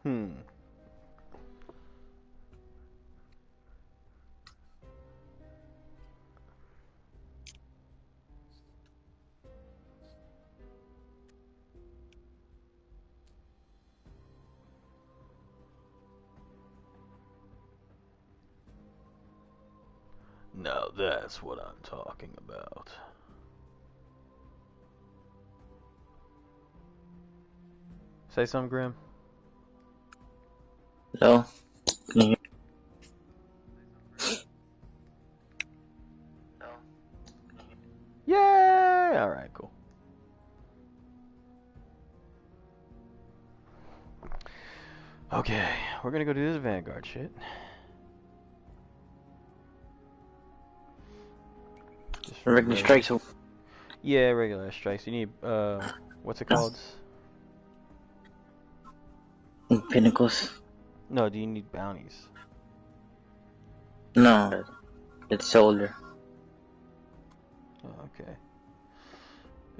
Hmm. Now that's what I'm talking about. Say something, Grim. Hello? Can you hear? Yay! Alright, cool. Okay, we're gonna go do this Vanguard shit. Regular strikes. Yeah, regular strikes. You need, what's it called? Pinnacles? No, do you need bounties? No, it's solar. Oh, okay.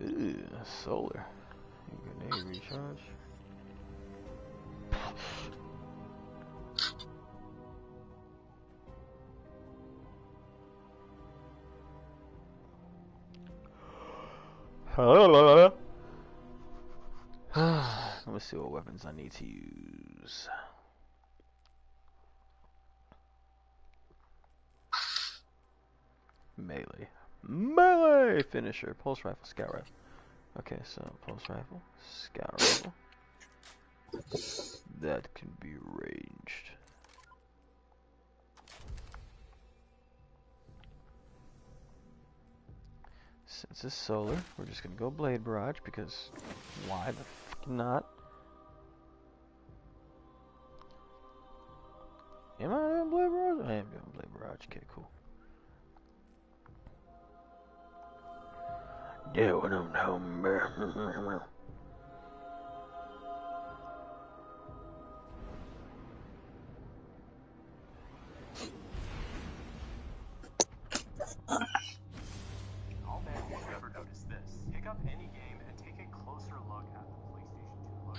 Ooh, solar. Grenade recharge. Let me see what weapons I need to use. Melee. Melee! Finisher. Pulse rifle. Scout rifle. Okay, so pulse rifle. Scout rifle. That can be ranged. Since it's solar, we're just gonna go blade barrage because why the fuck not? Am I doing blade barrage? I am doing blade barrage. Okay, cool. Doing them home. I'll bet you've never noticed this. Pick up any game and take a closer look at the PlayStation 2 logo.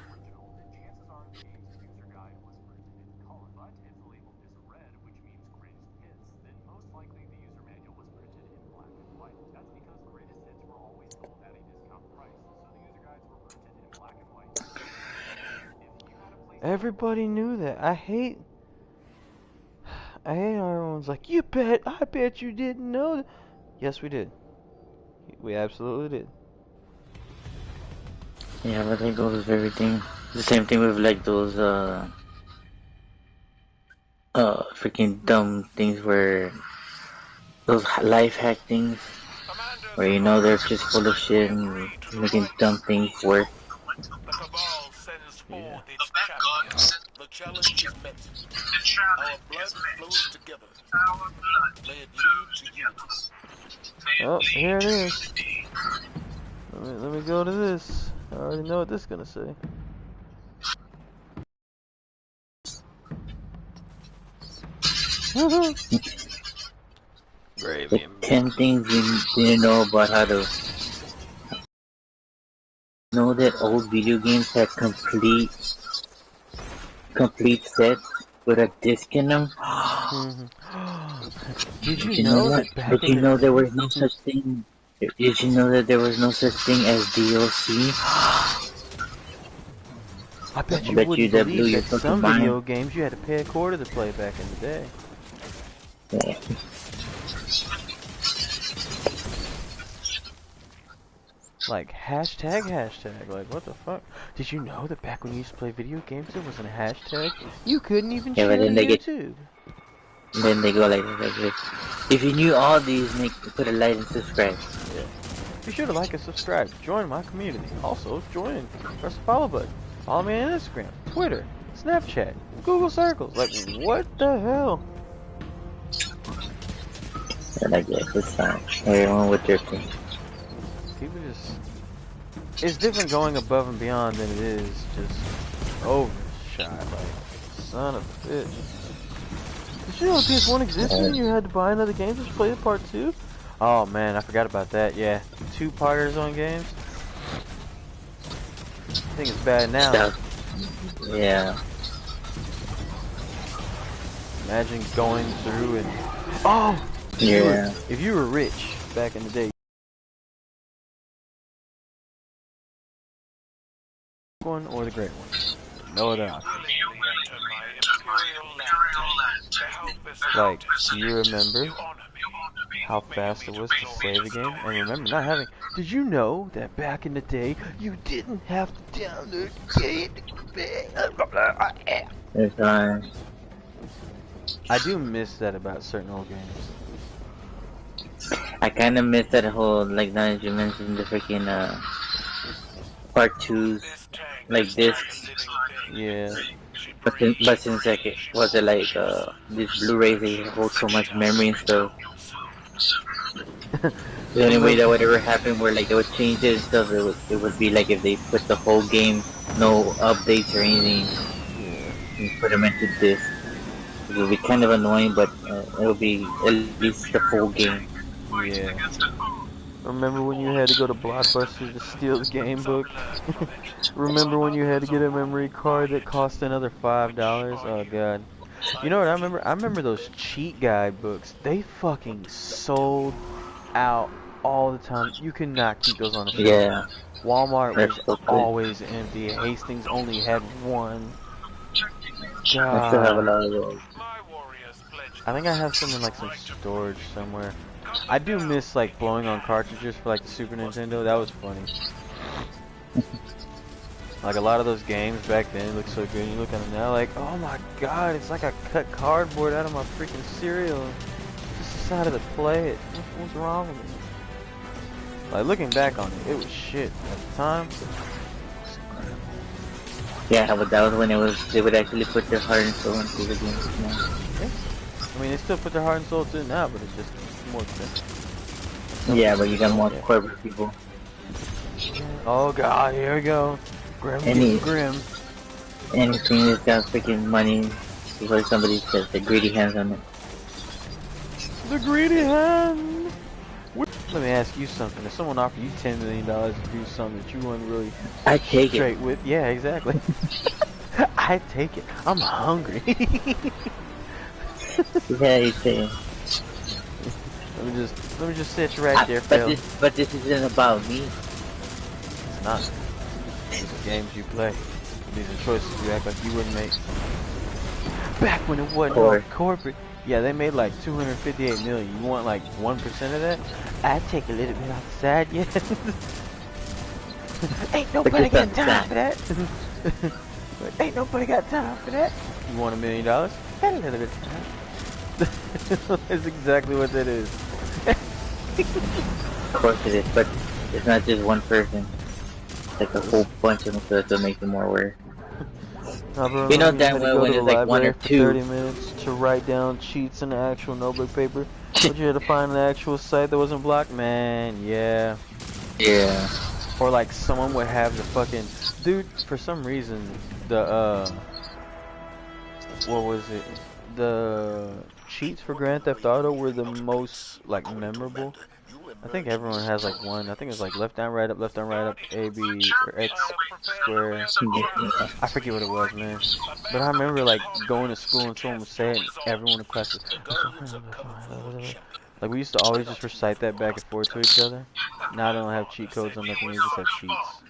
Original, then chances are the game's user guide was printed in color. But if the label is red, which means greatest hits, then most likely the user manual was printed in black and white. That's because the greatest hits were always sold at a discount price, so the user guides were printed in black and white. If you had a PlayStation, Everybody knew that. I hate how everyone's like, I bet you didn't know that. Yes, we did. We absolutely did. Yeah, but that goes with everything. The same thing with like those freaking dumb things where those life hack things where you know they're just full of shit and making dumb things work. The cabal sends forth Yeah. its champions. The challenge is met. Our blood flows together. May it lead to you. Oh, here it is. Let me go to this. I already know what this is gonna say. Gravy The and 10 things you didn't know about how to know that old video games had complete sets with a disc in them. Did you You know know what? that back Did in you the know there day? was no such thing? Did you know that there was no such thing as DLC? I bet you bet you wouldn't that blew believe your that fucking some mind. video games you had to pay a quarter to play back in the day. Yeah. Like hashtag. Like what the fuck? Did you know that back when you used to play video games there wasn't a hashtag? You couldn't even Yeah, but share then they YouTube. then they go like this. If you knew all these, put a like and subscribe. Yeah. Be sure to like and subscribe. Join my community. Also, join. Press the follow button. Follow me on Instagram, Twitter, Snapchat, Google Circles. Like, what the hell? And I guess it's fine. Everyone with their thing. People just... It's different going above and beyond than it is just overshot. Like, son of a bitch. Did you know PS1 existed and you had to buy another game just to play the part 2? Oh man, I forgot about that. Yeah, 2-parters on games. I think it's bad now. Yeah. Imagine going through and oh, Yeah. if you were rich back in the day, one or the great one, no other option. Like, do you remember how fast it was to save a game? And remember not having. Did you know that back in the day you didn't have to download the game? It's fine. I do miss that about certain old games. I kind of miss that whole, like, now that you mentioned the freaking, part 2s, like discs. Yeah. But since, like, was it like, these Blu-rays, they hold so much memory and stuff. The only way that would ever happen where, like, they would change it and stuff, it would be like if they put the whole game, no updates or anything, and put them into disc. It would be kind of annoying, but it would be at least the full game. Yeah. Remember when you had to go to Blockbuster to steal the game book? Remember when you had to get a memory card that cost another $5? Oh god. You know what I remember? I remember those cheat guide books. They fucking sold out all the time. You could not keep those on the shelf. Yeah. Walmart That's was so good. always empty. Hastings only had one. I still have a God. lot of those. I think I have some in like some storage somewhere. I do miss like blowing on cartridges for like the Super Nintendo. That was funny. Like a lot of those games back then look so good. You look at them now, like, oh my god, it's like I cut cardboard out of my freaking cereal. Just decided to play it. What's wrong with me? Like looking back on it, it was shit at the time. Yeah, but that was when they would actually put their heart and soul into the games. Yeah. I mean, they still put their heart and soul to it now, but it's just more expensive. Yeah, but you got more corporate people. Oh god, here we go. Grim. Anything that's got freaking money before somebody says the greedy hands on it. The greedy hand. Let me ask you something. If someone offered you $10 million to do something that you weren't really I'd take straight with, yeah, exactly. I'd take it. I'm hungry. Yeah, he's saying. Let me just sit right there, Phil. But this isn't about me. It's not. These are games you play. These are choices you act like you wouldn't make. Back when it wasn't all corporate. Yeah, they made like 258 million. You want like 1% of that? I'd take a little bit off the side, yeah. Ain't nobody got time for that. Ain't nobody got time for that. You want $1 million? Got a little bit of time. That's exactly what that is. Of course it is, but it's not just one person. It's like a whole bunch of them, so that's what makes it more weird. You know damn well when it's like 1 or 2. 30 minutes to write down cheats in the actual notebook paper. But you had to find an actual site that wasn't blocked, man. Yeah. Yeah. Or like someone would have the fucking dude for some reason the what was it? The cheats for Grand Theft Auto were the most like memorable. I think everyone has like one. I think it's like left down, right up, A, B, or X square. I forget what it was, man. But I remember like going to school and someone would say it and everyone in class would, like we used to always just recite that back and forth to each other. Now I don't have cheat codes on nothing, we just have cheats.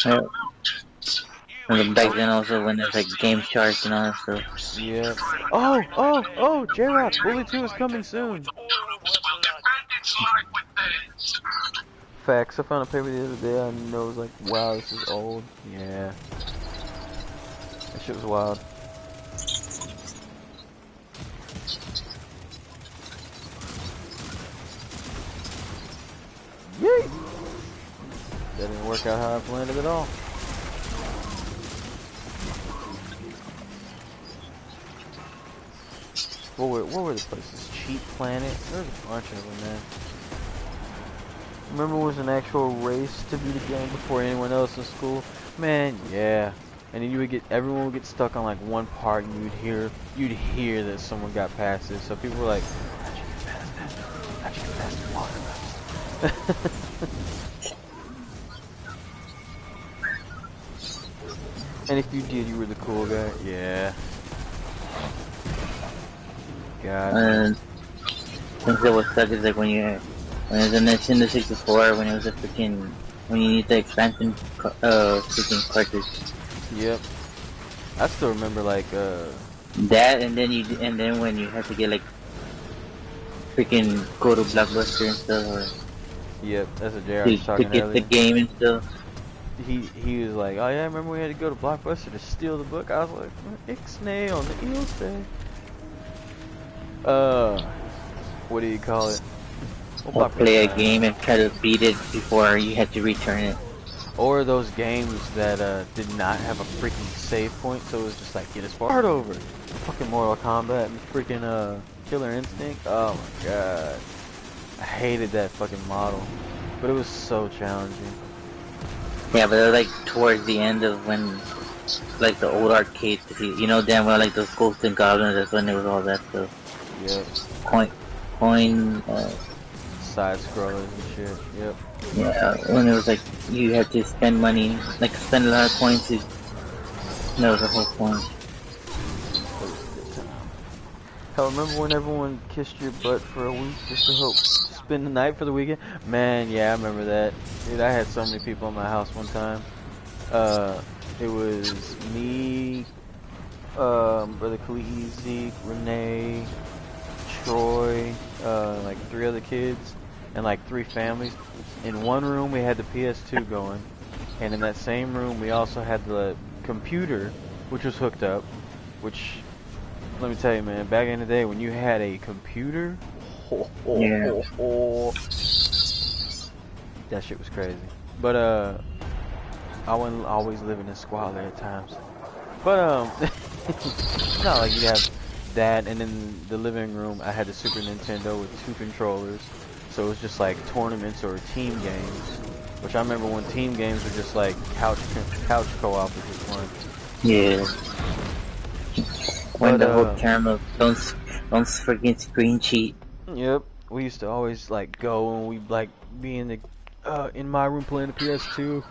Yeah. And then back then also when there's like game charts and all that stuff. Yeah. Oh, J-Rock, Bully 2 is coming soon. Facts, I found a paper the other day, I know it was like, wow, this is old. Yeah. That shit was wild. Yay! That didn't work out how I planned it at all. What were the places? Cheat Planet? There's a bunch of them, man. Remember it was an actual race to beat a game before anyone else in school? Man, yeah. And then everyone would get stuck on like one part and you'd hear that someone got past it. So people were like, how'd you get past that? How'd you get past the water? And if you did, you were the cool guy. Yeah. God. And things that would suck is like when it was a Nintendo 64, when it was a freaking, when you need the expansion, freaking cartridge. Yep. I still remember like that, and then when you had to get like freaking go to Blockbuster and stuff, or yep, that's what JR was talking to get earlier. the game and stuff. He was like, oh yeah, I remember we had to go to Blockbuster to steal the book. I was like, Ixnay on the Eelsday. What do you call it? Or play a game and try to beat it before you had to return it. Or those games that did not have a freaking save point, so it was just like, get us start over. Fucking Mortal Kombat and freaking Killer Instinct. Oh my god. I hated that fucking model. But it was so challenging. Yeah, but they're like towards the end of when, like the old arcades, you know damn well like those Ghosts and Goblins, that's when there was all that stuff. Yep. Coin, side scrollers and shit, yep. Yeah, when it was like, you had to spend money, like spend a lot of points to, that was the whole point. Hell, remember when everyone kissed your butt for a week just to hope to spend the night for the weekend? Man, yeah, I remember that. Dude, I had so many people in my house one time. It was me, Brother Khalid, Zeke, Renee, Troy, like 3 other kids, and like 3 families. In one room we had the PS2 going, and in that same room we also had the computer, which was hooked up, which, let me tell you, man, back in the day when you had a computer, that shit was crazy. But I wasn't always living in squalor at times. But it's not like you have that, and in the living room I had the Super Nintendo with 2 controllers, so it was just like tournaments or team games. Which I remember when team games were just like couch co-op was just fun. Yeah. When the whole term of don't freaking screen cheat. Yep, we used to always like go and we'd like be in the in my room playing the PS2,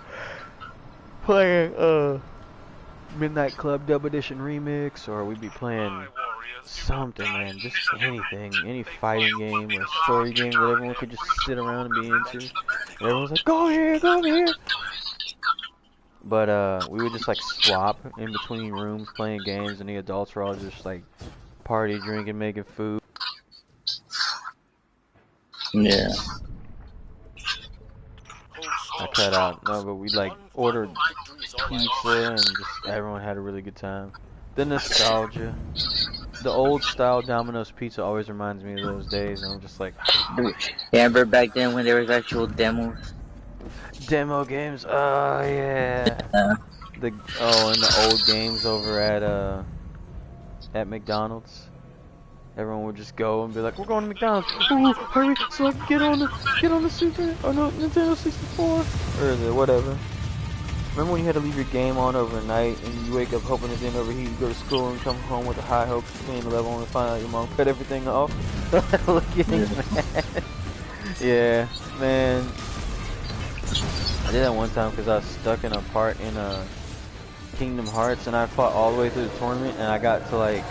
playing Midnight Club Dub Edition Remix, or we'd be playing something, man, just anything, any fighting game or story game that everyone could just sit around and be into. And everyone's like, go here, go here. But we would just like swap in between rooms playing games, and the adults were all just like party, drinking, making food. Yeah. I cut out. No, but we like ordered pizza and just everyone had a really good time. The nostalgia. The old style Domino's pizza always reminds me of those days, and I'm just like, yeah, remember back then when there was actual demos? Demo games, oh yeah. And the old games over at McDonald's. Everyone would just go and be like, we're going to McDonald's. Ooh, hurry, so I can get on the Super, or no, Nintendo 64, or the whatever. Remember when you had to leave your game on overnight, and you wake up hoping it didn't overheat, you go to school and come home with the high hopes of being level and find out your mom cut everything off? Looking mad. Yeah, man. I did that one time because I was stuck in a part in Kingdom Hearts, and I fought all the way through the tournament, and I got to like,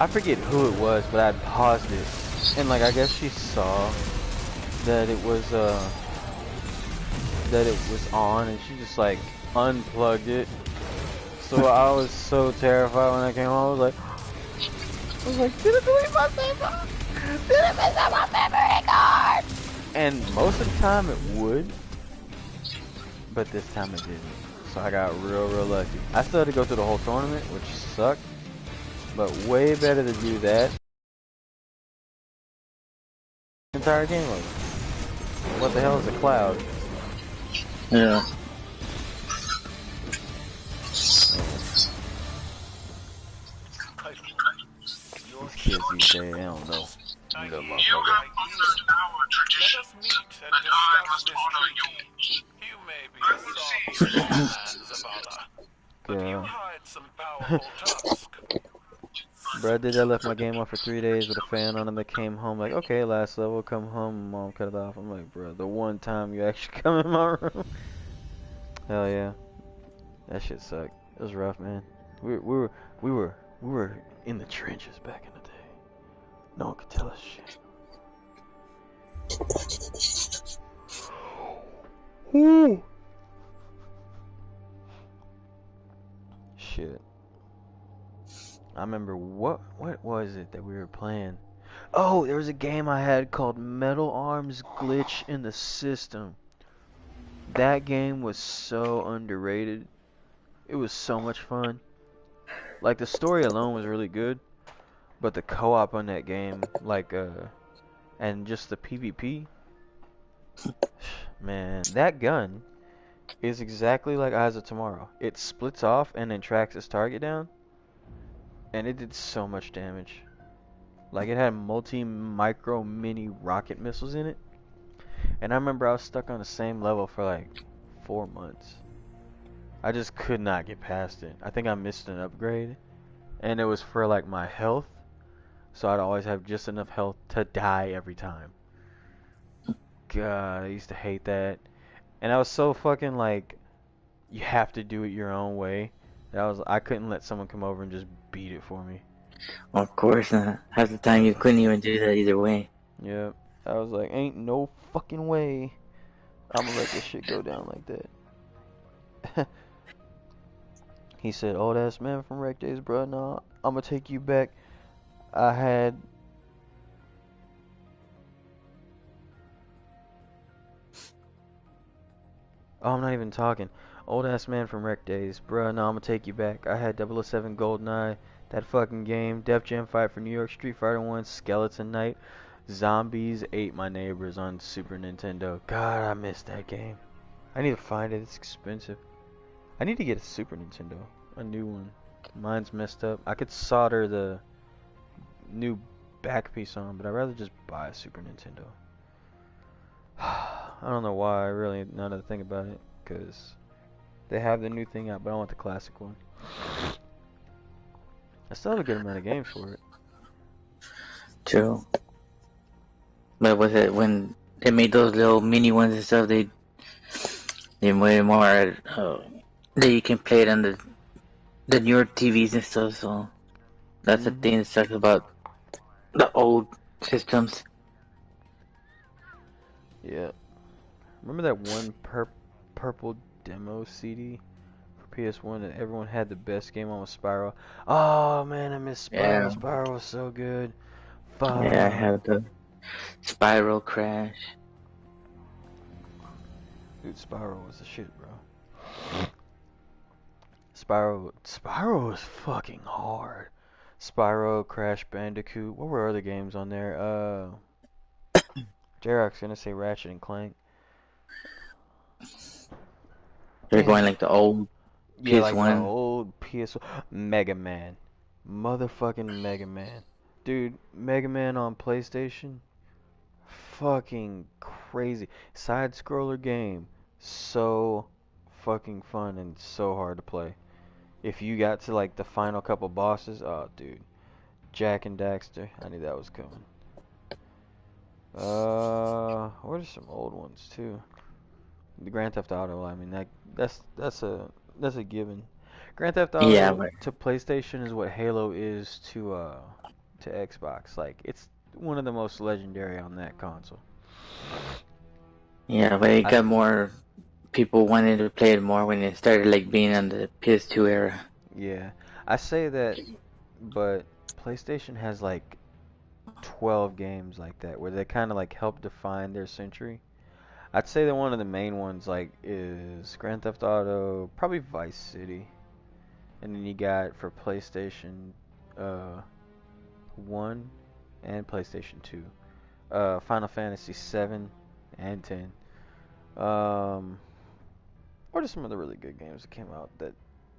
I forget who it was, but I paused it, and like I guess she saw that it was on, and she just like unplugged it. So I was so terrified when I came home. I was like, did it delete my save file? Did it mess up my memory card? And most of the time it would, but this time it didn't. So I got real lucky. I still had to go through the whole tournament, which sucked, but way better to do that. Entire game over. What the hell is a cloud? Yeah. Kids these days, I don't know. Let us meet and discuss this treaty. You may be a soft man, Zavala, but you hide some powerful tusk. Bro, I left my game on for 3 days with a fan on it. I came home like, okay, last level, come home, mom cut it off. I'm like, bro, the one time you actually come in my room. Hell yeah. That shit sucked. It was rough, man. We were in the trenches back in the day. No one could tell us shit. Woo. Shit. I remember what was it that we were playing? Oh, there was a game I had called Metal Arms Glitch in the System. That game was so underrated. It was so much fun. Like the story alone was really good, but the co-op on that game, like and just the PvP, man, that gun is exactly like Eyes of Tomorrow. It splits off and then tracks its target down, and it did so much damage. Like it had micro, mini rocket missiles in it, and I remember I was stuck on the same level for like 4 months. I just could not get past it. I think I missed an upgrade, and it was for like my health, so I'd always have just enough health to die every time. God, I used to hate that. And I was so fucking like, you have to do it your own way. That I couldn't let someone come over and just beat it for me. Of course, half the time you couldn't even do that either way. Yep. I was like, ain't no fucking way I'm gonna let this shit go down like that. He said, old ass man from Rec Days, bro. No, I'm gonna take you back. I had. Oh, I'm not even talking. Old ass man from Rec Days, bruh. No, I'm gonna take you back. I had 007 GoldenEye, that fucking game, Def Jam Fight for New York, Street Fighter 1, Skeleton Knight, Zombies Ate My Neighbors on Super Nintendo. God, I missed that game. I need to find it. It's expensive. I need to get a Super Nintendo, a new one. Mine's messed up. I could solder the new back piece on, but I'd rather just buy a Super Nintendo. I don't know why. Really, now that I think about it, because they have the new thing out, but I want the classic one. I still have a good amount of games for it. True. But with it, when they made those little mini ones and stuff, they made more that you can play it on the newer TVs and stuff. So that's the thing that sucks about the old systems. Yeah. Remember that one purple demo CD for PS1 that everyone had the best game on, was Spyro? Oh man, I miss Spyro. Yeah. Spyro was so good. Yeah, I Fuck. have the Spiral Crash. Dude, Spyro was the shit, bro. Spyro was fucking hard. Spyro, Crash Bandicoot. What were other games on there? J-Rock's gonna say Ratchet and Clank. They're Damn. going like the old Yeah, like the PS1. old PS1. Mega Man. Motherfucking Mega Man. Dude, Mega Man on PlayStation? Fucking crazy. Side scroller game. So fucking fun and so hard to play. If you got to like the final couple bosses, oh dude. Jack and Daxter. I knew that was coming. What are some old ones too? The Grand Theft Auto, I mean that's a given. Grand Theft Yeah, Auto but to PlayStation is what Halo is to Xbox. Like it's one of the most legendary on that console. it I got more people wanted to play it more when it started like being on the PS2 era. Yeah, I say that, but PlayStation has like 12 games like that where they kind of like help define their century. I'd say that one of the main ones like is Grand Theft Auto, probably Vice City, and then you got for PlayStation, 1 and PlayStation 2. Final Fantasy 7 and 10. What are some of the really good games that came out? That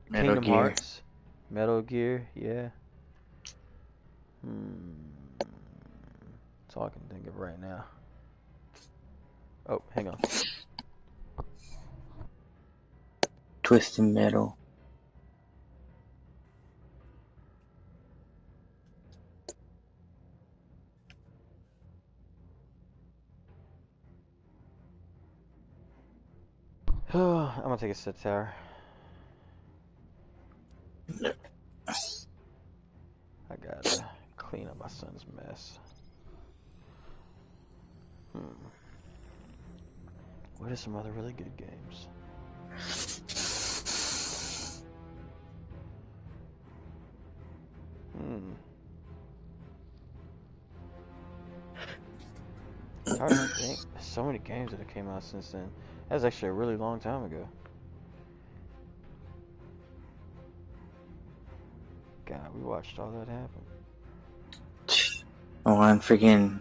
Metal Kingdom Gear. Hearts, Metal Gear, yeah. Hmm. That's all I can think of right now. Oh, hang on. Twisted Metal. I'm gonna take a sit tower. son's a mess. What are some other really good games? It's hard to think. There's so many games that have came out since then. That was actually a really long time ago. God, we watched all that happen. I want freaking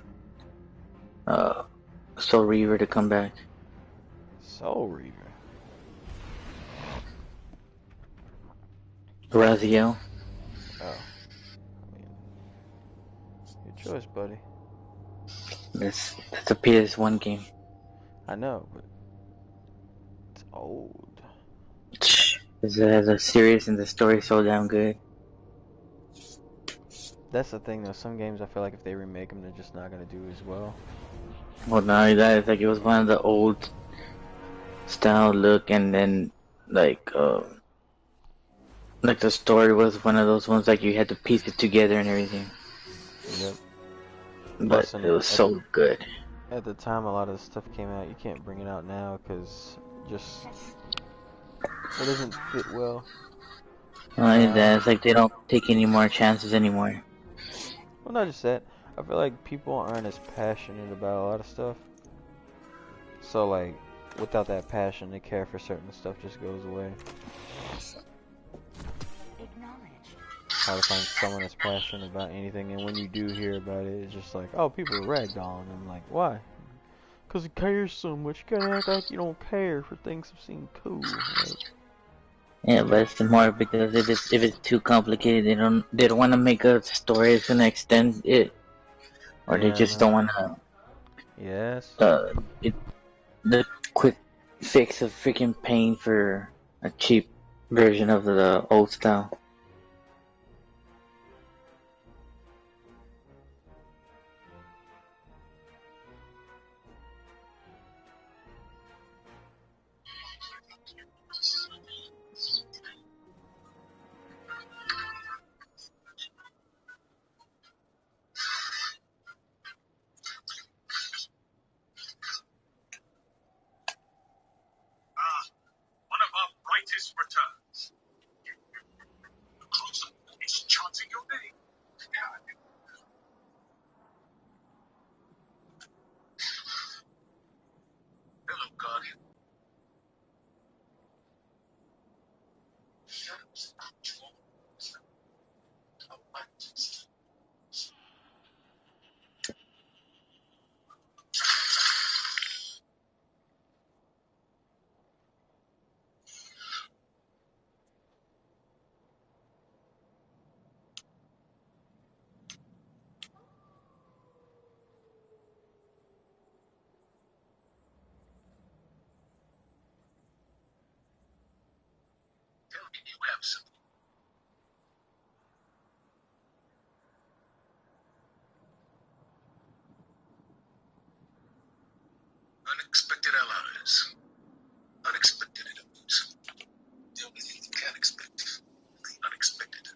Soul Reaver to come back. Soul Reaver. Raziel. Oh. I mean, your choice, buddy. That's a PS1 game. I know, but it's old. It has a series and the story's so damn good. That's the thing, though. Some games I feel like if they remake them, they're just not gonna do as well. Well, not only that, it's like it was one of the old style look, and then like the story was one of those ones like you had to piece it together and everything. Yep. But Plus, it was so good. At the time, a lot of the stuff came out. You can't bring it out now because just it doesn't fit well. Not only that, it's like they don't take any more chances anymore. Well, not just that. I feel like people aren't as passionate about a lot of stuff. So, like, without that passion, the care for certain stuff just goes away. Hard to find someone that's passionate about anything, and when you do hear about it, it's just like, oh, people are ragdolling. I'm like, why? Because you care so much. You gotta act like you don't care for things that seem cool. Like, yeah, but it's more because if it's too complicated, they don't want to make a story that's gonna extend it, or they just don't want to. Yes. The quick fix of freaking paying for a cheap version of the old style. One of our brightest returns. The cruiser is chanting your name. Hello, Guardian. Shadows are drawn. A light. Tell me you have something. Unexpected allies. Unexpected enemies. The only thing you can't expect. The unexpected.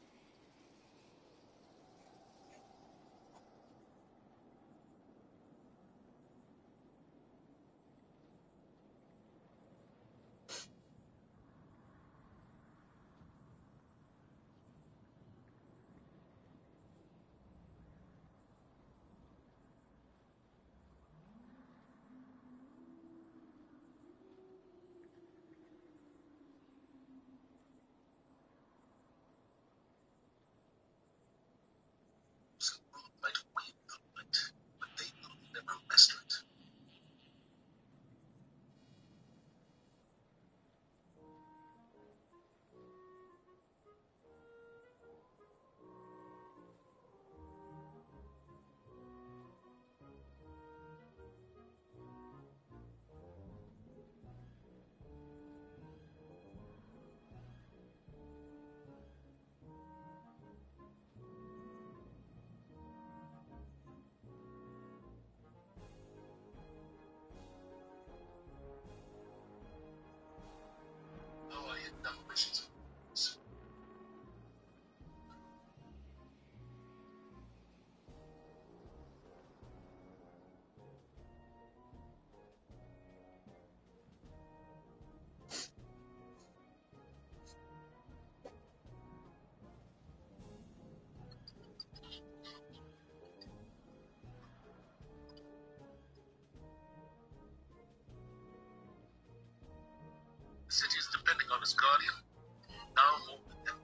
city is depending on its guardian, now more than ever.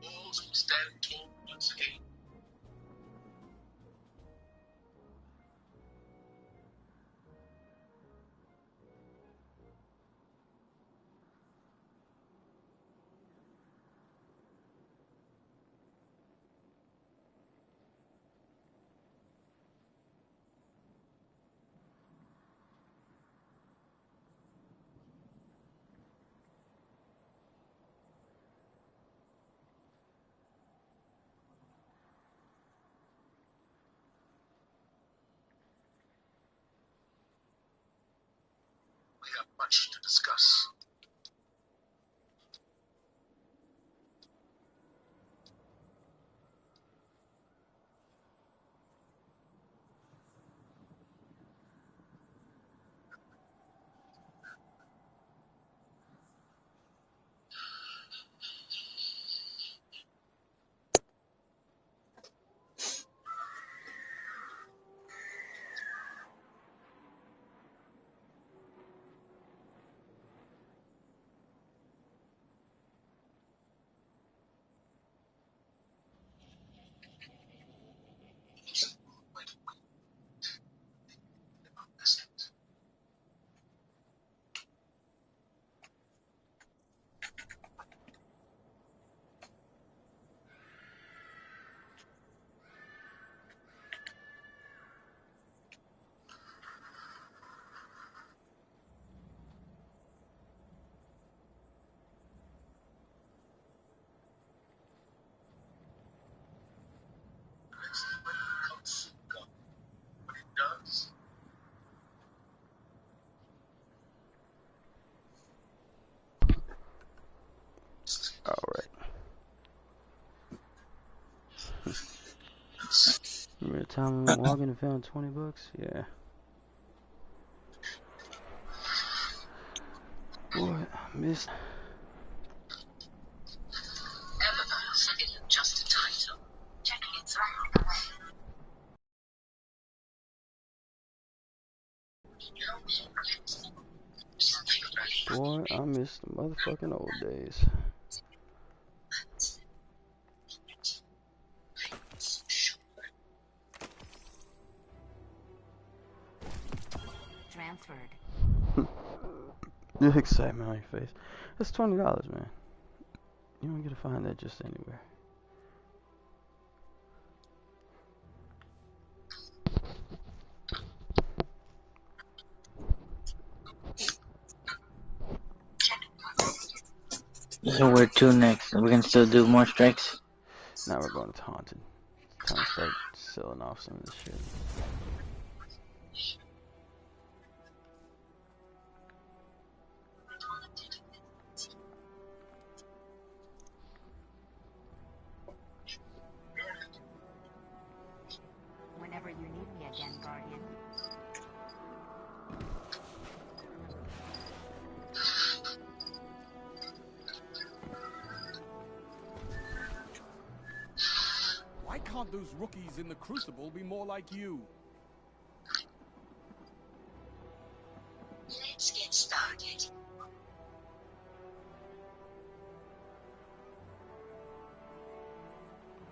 Walls will stand tall once again. We have much to discuss. When it does, Alright. Remember the time we went walking and found $20? Yeah. Boy, I missed. evidence isn't just a title. Checking its Boy, I missed the motherfucking old days. Transferred. The excitement on your face. That's $20, man. You don't get to find that just anywhere. So where to next? We can still do more strikes? Now we're going to Haunted. It's time to start selling off some of this shit. Whenever you need me again, Guardian. Why can't those rookies in the Crucible be more like you? Let's get started.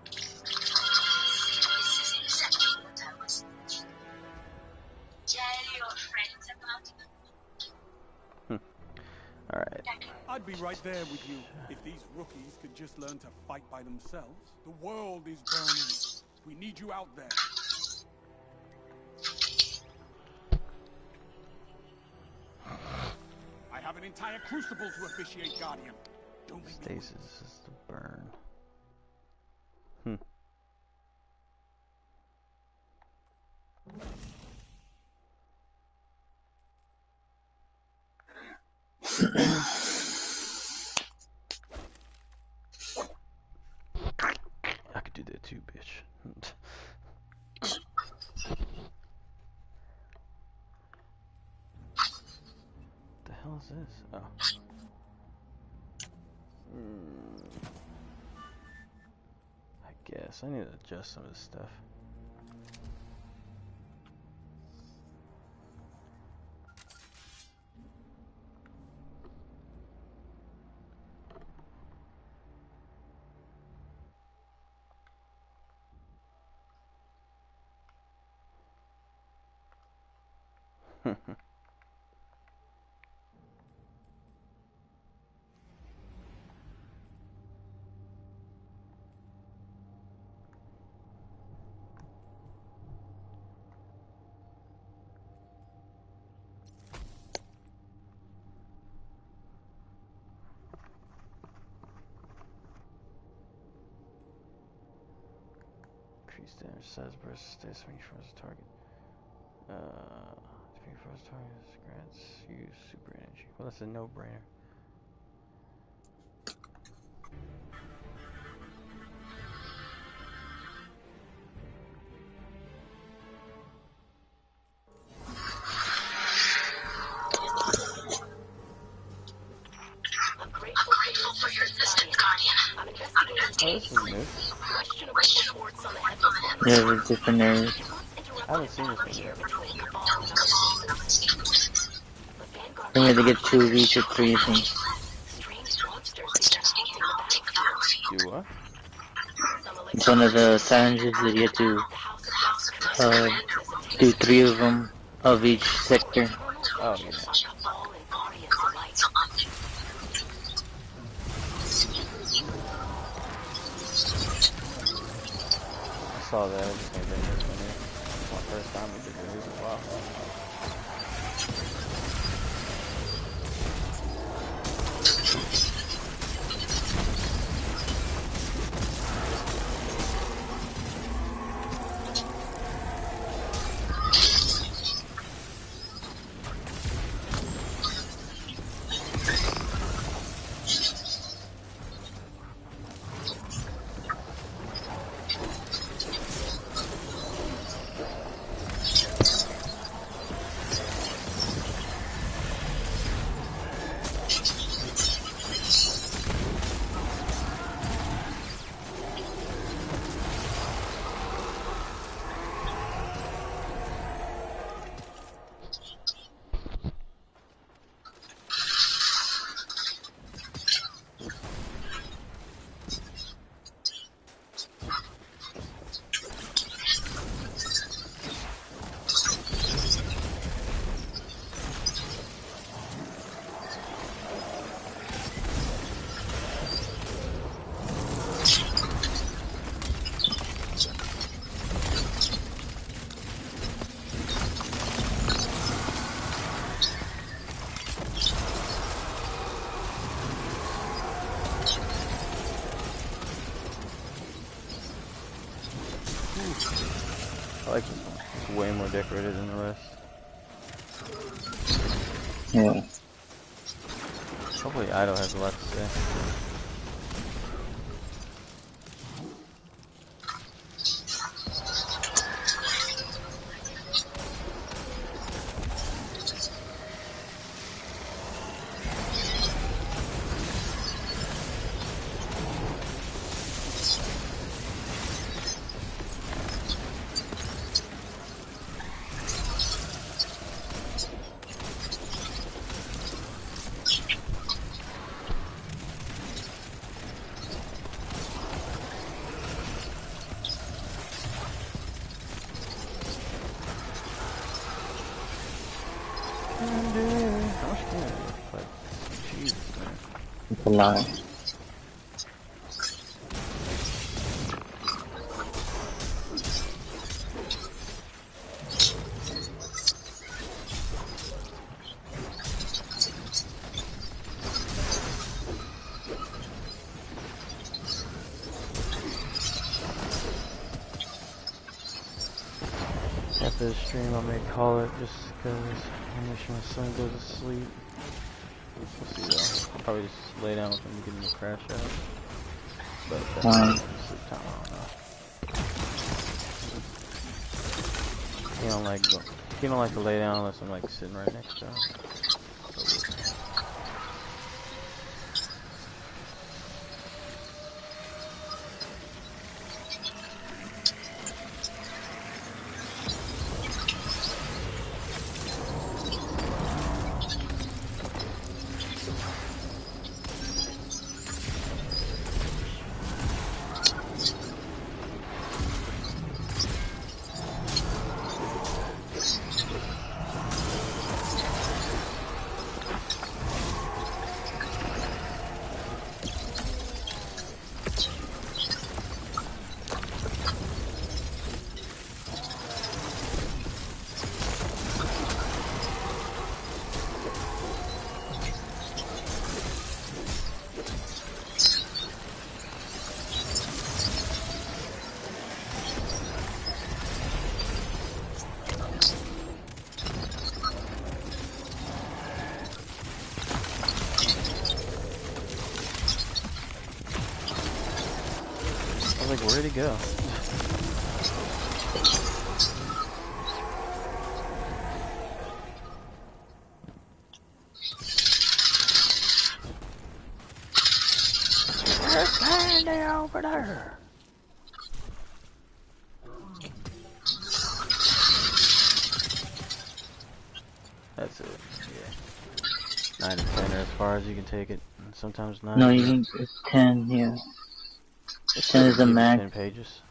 This is exactly what I was thinking. Tell your friends about it. Alright. I'd be right there with you if these rookies could just learn to fight by themselves. The world is burning. We need you out there. I have an entire Crucible to officiate, Guardian. Don't make me Stasis is the burn. I could do that too, bitch. The hell is this? Oh. I guess I need to adjust some of this stuff. Increase damage size versus status when you first target. Defeat first target grants you super energy. Well, that's a no-brainer. I'm grateful for your assistance, Guardian. I'm investigating Oh, this is new. questionable reports on the heavens. Yeah, with different areas. I haven't seen this one yet. I think to get 2 of each or 3 of them. Strange monsters began haunting the battlefield. Do what? It's one of the challenges that you have to do 3 of them of each sector. Oh, yeah. I saw that. I just came in this one. It's my first time with the news in a while. I like this one. It's way more decorated than the rest. Yeah. Hopefully Idol has a lot to say. It's a lot. After the stream, I may call it just because I wish my son goes to sleep. We'll see though. I'll probably just lay down with him and get him to crash out. But that's sleep time, I don't know. He don't like to lay down unless I'm like sitting right next to him. Where'd he go? There's candy over there. That's it. Yeah. 9 to 10 are as far as you can take it. And sometimes 9. No, you can. It's 10. Yeah. It's 10 is the max. 10 pages.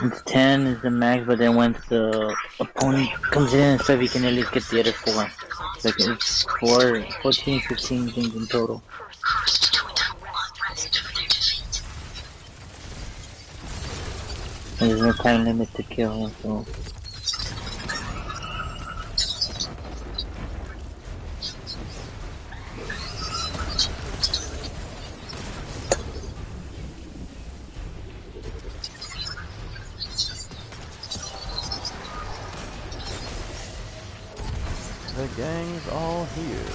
It's 10 is the max, but then once the opponent comes in and stuff, you can at least get the other 4. Like it's 14, 15 things in total. And there's no time limit to kill, so. The gang's all here.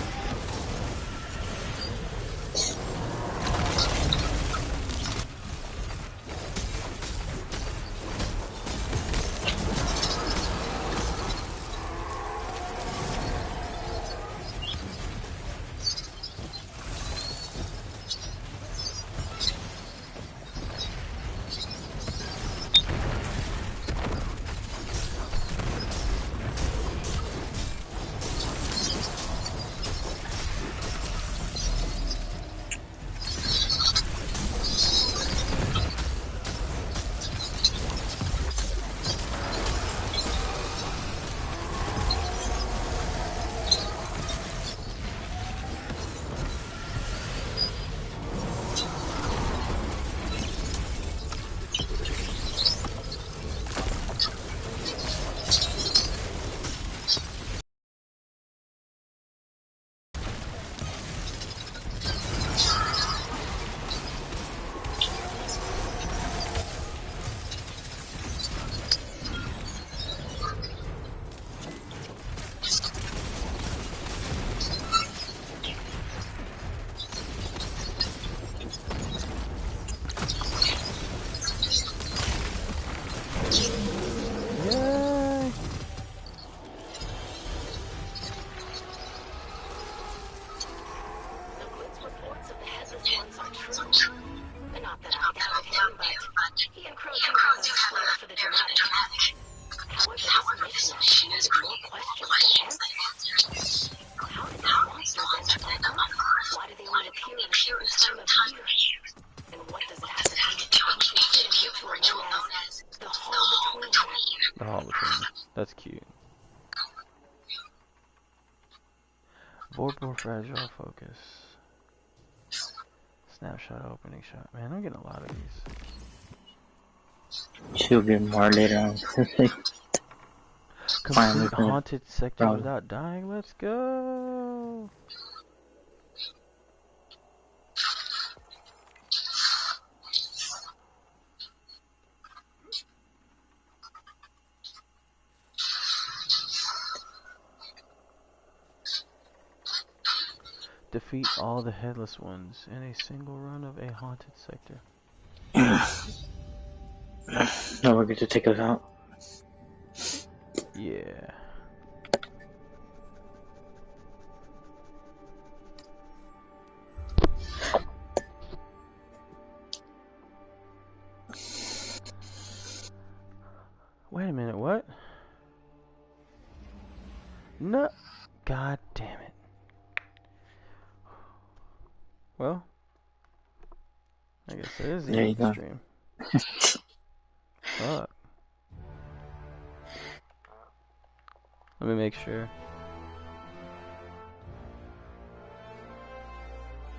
The hall between. That's cute. Board fragile focus. Snapshot opening shot. Man, I'm getting a lot of these. She'll get more later on. Complete haunted sector without dying. Let's go. Defeat all the headless ones in a single run of a haunted sector. No, we're going to take us out. Yeah. Wait a minute, what? No. God damn it. Well, I guess it is the end of the stream. Fuck. Let me make sure.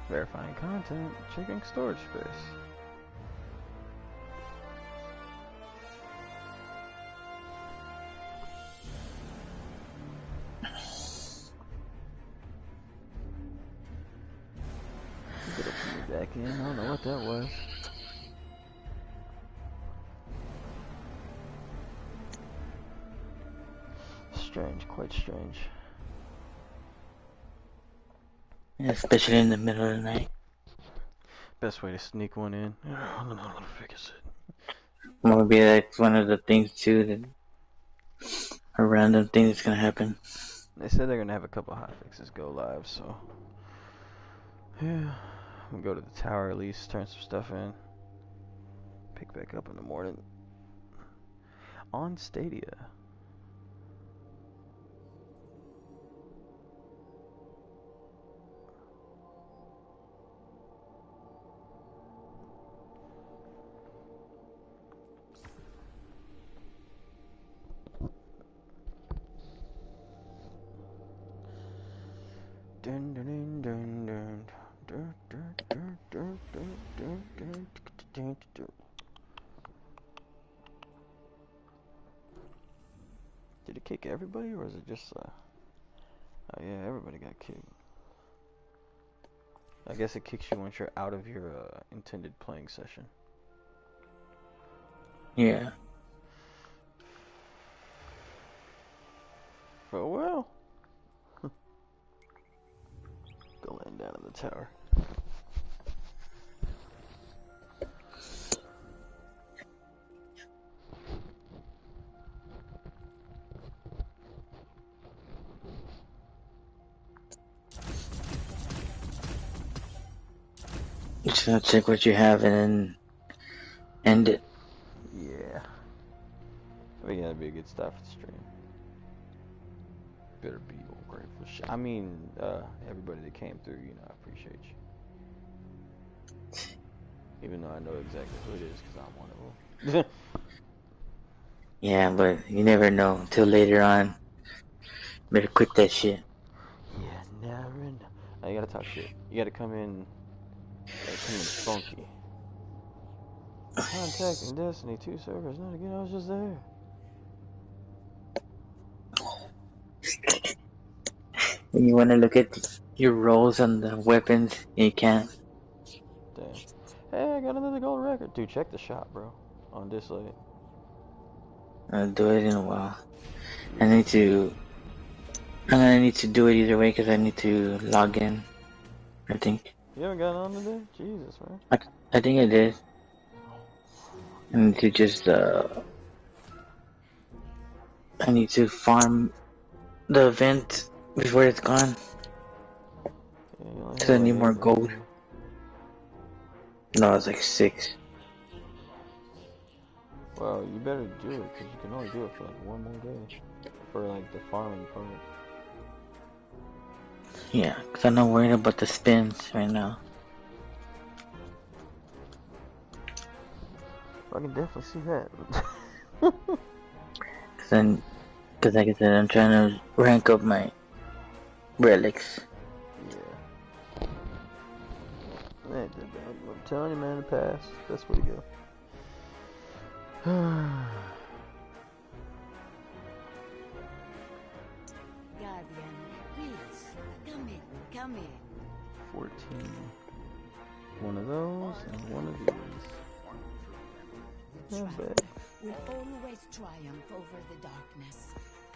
Verifying content, checking storage space. Get it back in. I don't know what that was. Strange, quite strange. Yeah, especially in the middle of the night. Best way to sneak one in. I don't know how to fix it. Maybe that's one of the things too, that a random thing that's gonna happen. They said they're gonna have a couple hotfixes go live, so yeah, we'll go to the tower at least, turn some stuff in, pick back up in the morning on Stadia. Dun, dun, dun, dun, dun, dun, dun, dun, dun, dun, dun, dun, dun, dun. Did it kick everybody, or is it just oh yeah, everybody got kicked. I guess it kicks you once you're out of your intended playing session. Yeah. Oh well. Go laying down in the tower. Just gonna check what you have and then end it. Yeah. I think that'd be a good start for the stream. Better be all grateful. I mean, everybody that came through, you know, I appreciate you. Even though I know exactly who it is, because I'm one of them. Yeah, but you never know until later on. Better quit that shit. Yeah, never know. Now you gotta talk shit. You gotta come in funky. Contacting Destiny 2 servers. Not again, I was just there. When you want to look at your rolls on the weapons, you can't. Damn. Hey, I got another gold record. Dude, check the shop, bro. On this late. I'll do it in a while. I'm gonna need to do it either way because I need to log in, I think. You haven't gotten on today? Jesus, man. I think I did. I need to just, I need to farm the event before it's gone. Yeah, you only Cause have I like need 8 more days, gold. man. No, it's like 6. Well, you better do it, because you can only do it for like 1 more day. For like the farming part. Yeah, cause I'm not worried about the spins right now. I can definitely see that. Cause like I said, I'm trying to rank up my relics. Yeah. Man, I'm telling you, man, the past. That's where to go. Guardian, please, come in. 14. One of those and one of these. The Not tribe bad. will always triumph over the darkness.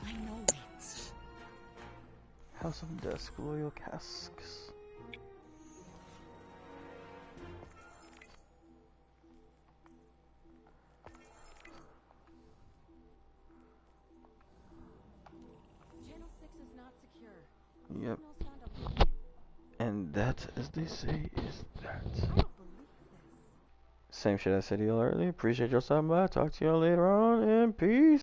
I know it. House of Dusk, Loyal Casks. Channel 6 is not secure. Yep. Signals found a- And that, as they say, is that. I don't believe this. Same shit I said to y'all earlier. Appreciate y'all stopping by. Talk to y'all later on, and peace.